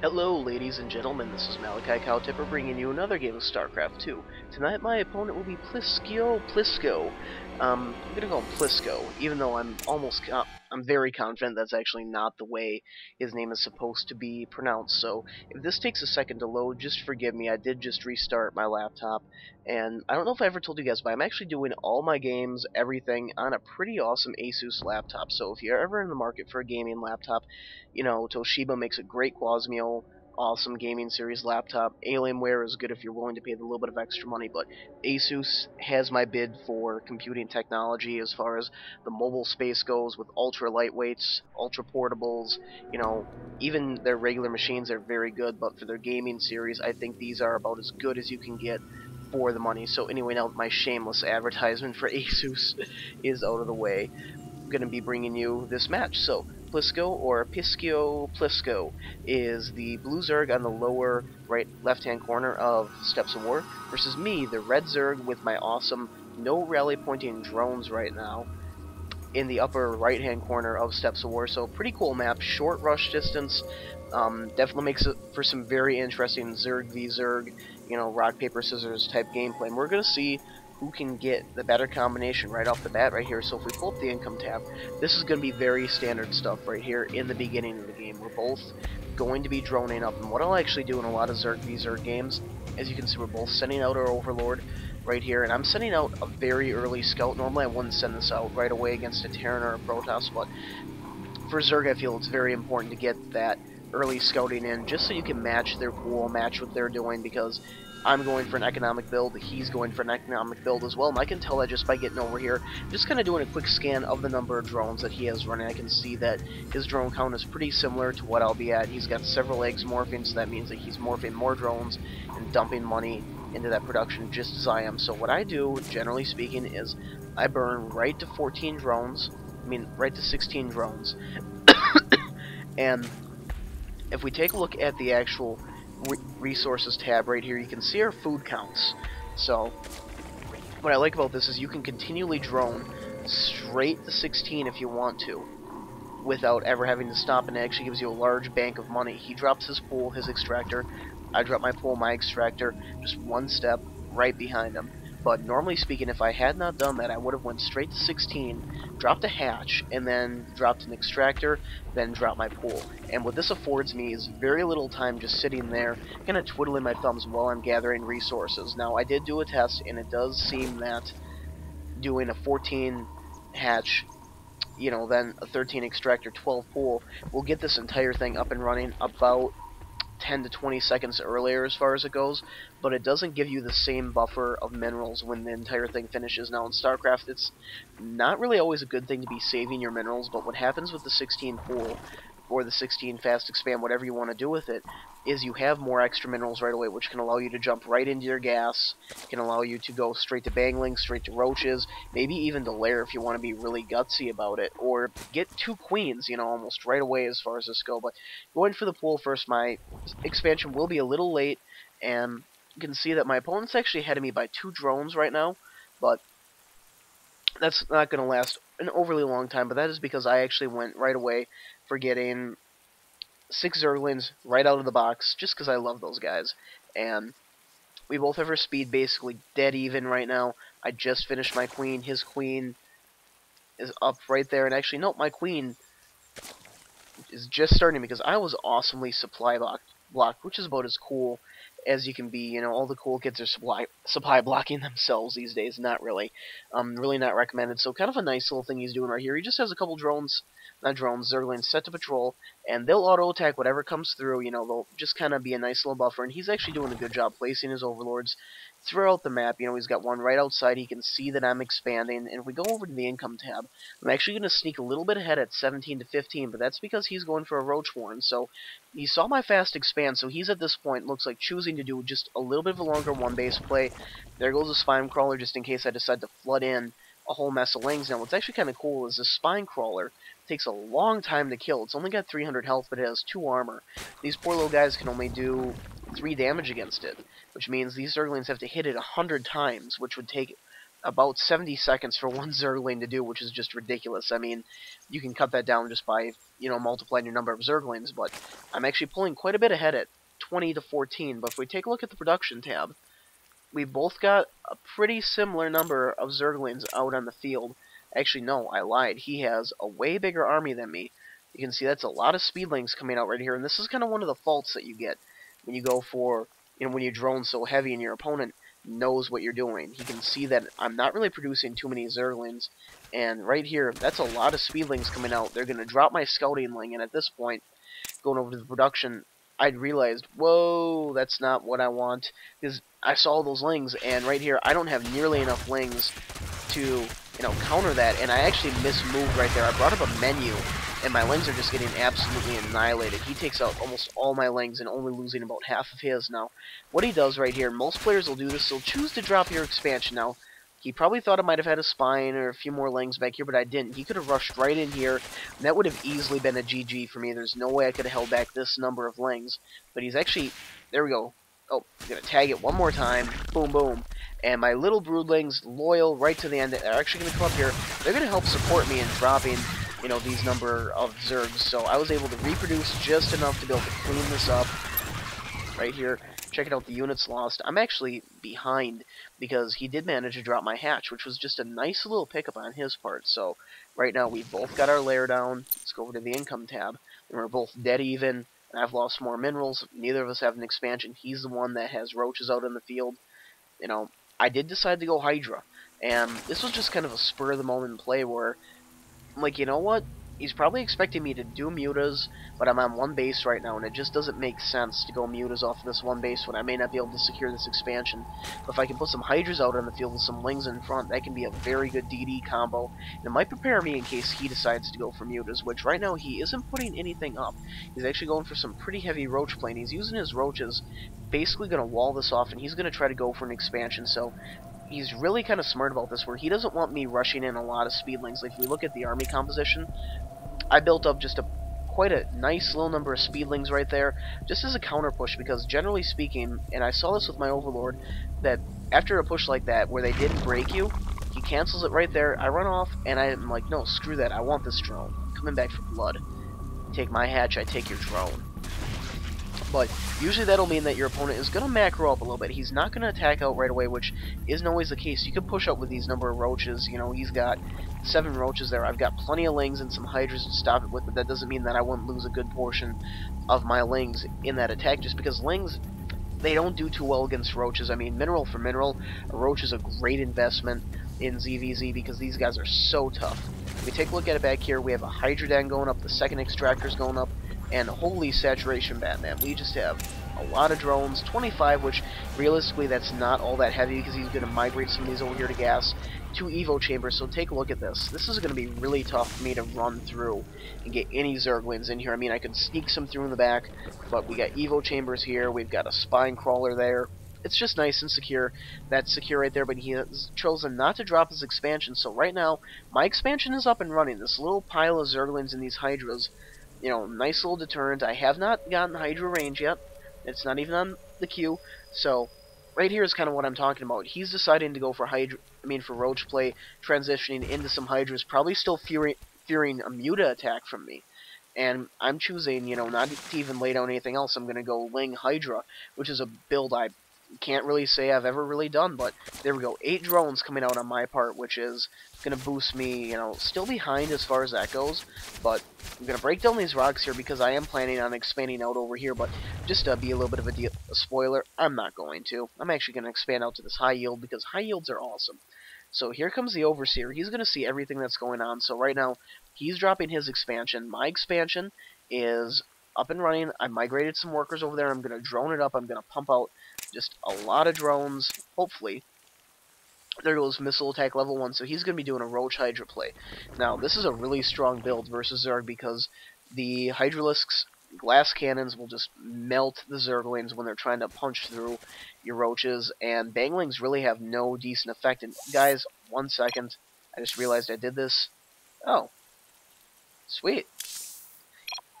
Hello, ladies and gentlemen, this is Malikicowtipper bringing you another game of StarCraft 2. Tonight my opponent will be Psiko. I'm gonna call him Plisco, even though I'm very confident that's actually not the way his name is supposed to be pronounced, so if this takes a second to load, just forgive me. I did just restart my laptop, and I don't know if I ever told you guys, but I'm actually doing all my games, everything, on a pretty awesome Asus laptop, so if you're ever in the market for a gaming laptop, Toshiba makes a great Quasmio, awesome gaming series laptop. Alienware is good if you're willing to pay the little bit of extra money, but Asus has my bid for computing technology as far as the mobile space goes with ultra lightweights, ultra portables, even their regular machines are very good, but for their gaming series, I think these are about as good as you can get for the money. So anyway, now my shameless advertisement for Asus is out of the way, I'm going to be bringing you this match. So, Plisco, or Plisco, is the blue Zerg on the lower right left-hand corner of Steps of War, versus me, the red Zerg, with my awesome no rally pointing drones right now, in the upper right-hand corner of Steps of War. So, pretty cool map, short rush distance, definitely makes it for some very interesting Zerg v Zerg, rock, paper, scissors type gameplay. And we're going to see who can get the better combination right off the bat right here. So if we pull up the income tab, this is going to be very standard stuff right here in the beginning of the game. We're both going to be droning up, and what I'll actually do in a lot of Zerg v Zerg games, as you can see, we're both sending out our Overlord right here, and I'm sending out a very early scout. Normally I wouldn't send this out right away against a Terran or a Protoss, but for Zerg I feel it's very important to get that early scouting in, just so you can match their pool, match what they're doing, because I'm going for an economic build, he's going for an economic build as well, and I can tell that just by getting over here, just kind of doing a quick scan of the number of drones that he has running. I can see that his drone count is pretty similar to what I'll be at. He's got several eggs morphing, so that means that he's morphing more drones and dumping money into that production just as I am. So what I do, generally speaking, is I burn right to 14 drones, right to 16 drones, and if we take a look at the actual resources tab right here, you can see our food counts. So what I like about this is you can continually drone straight to 16 if you want to, without ever having to stop, and it actually gives you a large bank of money. He drops his pool, his extractor, I drop my pool, my extractor, just one step right behind him. But normally speaking, if I had not done that, I would have went straight to 16, dropped a hatch, and then dropped an extractor, then dropped my pool. And what this affords me is very little time just sitting there, kind of twiddling my thumbs while I'm gathering resources. Now, I did do a test, and it does seem that doing a 14 hatch, then a 13 extractor, 12 pool, will get this entire thing up and running about 10 to 20 seconds earlier as far as it goes, but it doesn't give you the same buffer of minerals when the entire thing finishes. Now in StarCraft, it's not really always a good thing to be saving your minerals, but what happens with the 16 pool, or the 16 fast expand, whatever you want to do with it, is you have more extra minerals right away, which can allow you to jump right into your gas, can allow you to go straight to banglings, straight to roaches, maybe even to lair if you want to be really gutsy about it, or get 2 queens, almost right away as far as this go. But going for the pool first, my expansion will be a little late, and you can see that my opponent's actually ahead of me by 2 drones right now, but that's not going to last an overly long time, but that is because I actually went right away for getting 6 Zerglings right out of the box, just because I love those guys. And we both have our speed basically dead even right now. I just finished my queen. His queen is up right there. And actually, nope, my queen is just starting because I was awesomely supply blocked, which is about as cool as you can be. All the cool kids are supply blocking themselves these days. Not really. Really not recommended. So kind of a nice little thing he's doing right here. He just has a couple Zerglings set to patrol, and they'll auto-attack whatever comes through. They'll just kind of be a nice little buffer, and he's actually doing a good job placing his overlords throughout the map. He's got one right outside. He can see that I'm expanding, and if we go over to the income tab, I'm actually going to sneak a little bit ahead at 17 to 15, but that's because he's going for a Roach Warren. So he saw my fast expand, so he's at this point, looks like, choosing to do just a little bit of a longer one-base play. There goes a Spine Crawler, just in case I decide to flood in a whole mess of lings. Now, what's actually kind of cool is this Spine Crawler takes a long time to kill. It's only got 300 health, but it has 2 armor. These poor little guys can only do 3 damage against it, which means these Zerglings have to hit it 100 times, which would take about 70 seconds for one Zergling to do, which is just ridiculous. I mean, you can cut that down just by, multiplying your number of Zerglings, but I'm actually pulling quite a bit ahead at 20 to 14. But if we take a look at the production tab, we both got a pretty similar number of Zerglings out on the field. Actually, no, I lied. He has a way bigger army than me. You can see that's a lot of speedlings coming out right here, and this is kind of one of the faults that you get when you go for, when you drone so heavy and your opponent knows what you're doing. He can see that I'm not really producing too many Zerglings, and right here, that's a lot of speedlings coming out. They're going to drop my scouting ling, and at this point, going over to the production, I'd realized, whoa, that's not what I want, because I saw those lings, and right here, I don't have nearly enough lings to, counter that, and I actually mismoved right there. I brought up a menu, and my lings are just getting absolutely annihilated. He takes out almost all my lings and only losing about half of his. Now, what he does right here, most players will do this, they'll choose to drop your expansion. Now, he probably thought I might have had a spine or a few more lings back here, but I didn't. He could have rushed right in here, and that would have easily been a GG for me. There's no way I could have held back this number of lings. But he's actually... There we go. Oh, I'm going to tag it one more time. Boom, boom. And my little broodlings, loyal right to the end, are actually going to come up here. They're going to help support me in dropping, these number of Zergs. So I was able to reproduce just enough to be able to clean this up right here. Checking out the units lost. I'm actually behind because he did manage to drop my hatch, which was just a nice little pickup on his part. So right now we've both got our lair down. Let's go over to the income tab. And we're both dead even. And I've lost more minerals. Neither of us have an expansion. He's the one that has roaches out in the field. I did decide to go Hydra. And this was just kind of a spur of the moment play where I'm like, you know what? He's probably expecting me to do mutas, but I'm on one base right now, and it just doesn't make sense to go mutas off of this one base when I may not be able to secure this expansion. But if I can put some Hydras out on the field with some Lings in front, that can be a very good DD combo. And it might prepare me in case he decides to go for mutas, which right now he isn't putting anything up. He's actually going for some pretty heavy roach play, and he's using his roaches, basically going to wall this off, and he's going to try to go for an expansion. So he's really kind of smart about this, where he doesn't want me rushing in a lot of speedlings. Like, if we look at the army composition, I built up just quite a nice little number of speedlings right there, just as a counter push, because generally speaking, and I saw this with my Overlord, that after a push like that, where they didn't break you, he cancels it right there, I run off, and I'm like, no, screw that, I want this drone. I'm coming back for blood. Take my hatch, I take your drone. But usually that'll mean that your opponent is going to macro up a little bit. He's not going to attack out right away, which isn't always the case. You can push up with these number of roaches. He's got 7 roaches there. I've got plenty of lings and some hydras to stop it with, but that doesn't mean that I wouldn't lose a good portion of my lings in that attack, just because lings, they don't do too well against roaches. I mean, mineral for mineral, a roach is a great investment in ZvZ because these guys are so tough. If we take a look at it back here, we have a Hydrodan going up, the second extractor's going up, and holy saturation, Batman. We just have a lot of drones, 25, which realistically that's not all that heavy because he's going to migrate some of these over here to gas. 2 Evo chambers, so take a look at this. This is going to be really tough for me to run through and get any Zerglings in here. I mean, I could sneak some through in the back, but we got Evo chambers here, we've got a spine crawler there. It's just nice and secure. That's secure right there, but he has chosen not to drop his expansion, so right now, my expansion is up and running. This little pile of Zerglings and these Hydras, nice little deterrent. I have not gotten Hydra range yet. It's not even on the queue. So, right here is kind of what I'm talking about. He's deciding to go for for roach play, transitioning into some Hydras, probably still fearing a muta attack from me. And I'm choosing, not to even lay down anything else. I'm going to go Ling Hydra, which is a build I can't really say I've ever really done, but there we go. 8 drones coming out on my part, which is going to boost me, still behind as far as that goes, but I'm going to break down these rocks here because I am planning on expanding out over here, but just to be a little bit of a spoiler, I'm not going to. I'm actually going to expand out to this high yield because high yields are awesome. So here comes the Overseer. He's going to see everything that's going on. So right now, he's dropping his expansion. My expansion is up and running. I migrated some workers over there. I'm going to drone it up. I'm going to pump out just a lot of drones, hopefully. There goes missile attack level 1, so he's going to be doing a Roach Hydra play. Now, this is a really strong build versus Zerg because the Hydralisk's glass cannons will just melt the Zerglings when they're trying to punch through your Roaches, and Banglings really have no decent effect. And guys, 1 second, I just realized I did this. Oh, sweet.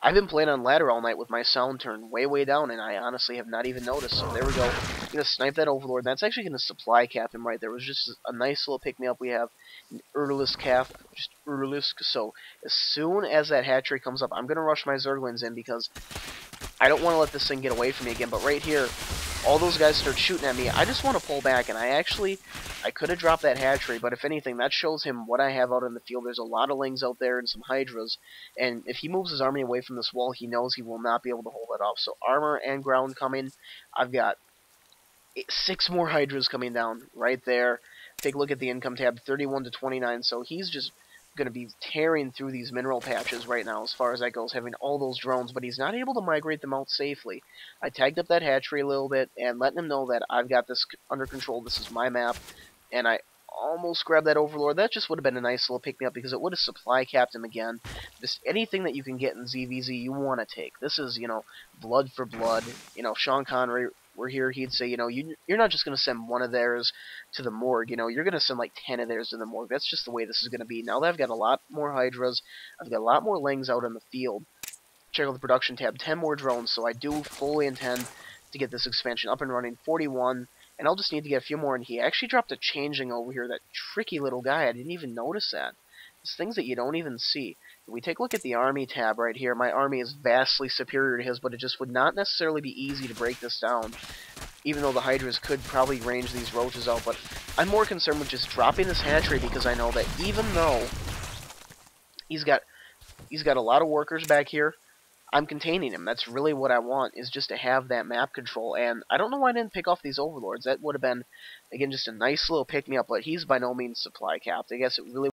I've been playing on ladder all night with my sound turned way down, and I honestly have not even noticed. So there we go. I'm gonna snipe that Overlord. That's actually gonna supply cap him right there. It was just a nice little pick me up. We have an Erdalisk cap, just Erdalisk. So as soon as that hatchery comes up, I'm gonna rush my Zerglings in because I don't want to let this thing get away from me again. But right here, all those guys start shooting at me. I just want to pull back, and I could have dropped that hatchery, but if anything, that shows him what I have out in the field. There's a lot of lings out there and some hydras, and if he moves his army away from this wall, he knows he will not be able to hold it off. So armor and ground coming. I've got 6 more hydras coming down right there. Take a look at the income tab, 31 to 29, so he's just going to be tearing through these mineral patches right now as far as that goes, having all those drones, but he's not able to migrate them out safely. I tagged up that hatchery a little bit and letting him know that I've got this under control. This is my map, and I almost grabbed that Overlord. That just would have been a nice little pick-me-up because it would have supply capped him again. Just anything that you can get in ZvZ, you want to take. This is, you know, blood for blood. You know, Sean Connery were here, he'd say, you know, you're not just going to send one of theirs to the morgue, you know, you're going to send like 10 of theirs to the morgue. That's just the way this is going to be. Now that I've got a lot more hydras, I've got a lot more lings out in the field. Check out the production tab, 10 more drones, so I do fully intend to get this expansion up and running. 41, and I'll just need to get a few more, and he actually dropped a changeling over here, that tricky little guy. I didn't even notice that. It's things that you don't even see. If we take a look at the army tab right here, my army is vastly superior to his, but it just would not necessarily be easy to break this down, even though the hydras could probably range these roaches out. But I'm more concerned with just dropping this hatchery because I know that even though he's got a lot of workers back here, I'm containing him. That's really what I want, is just to have that map control. And I don't know why I didn't pick off these overlords. That would have been, again, just a nice little pick-me-up, but he's by no means supply capped. I guess it really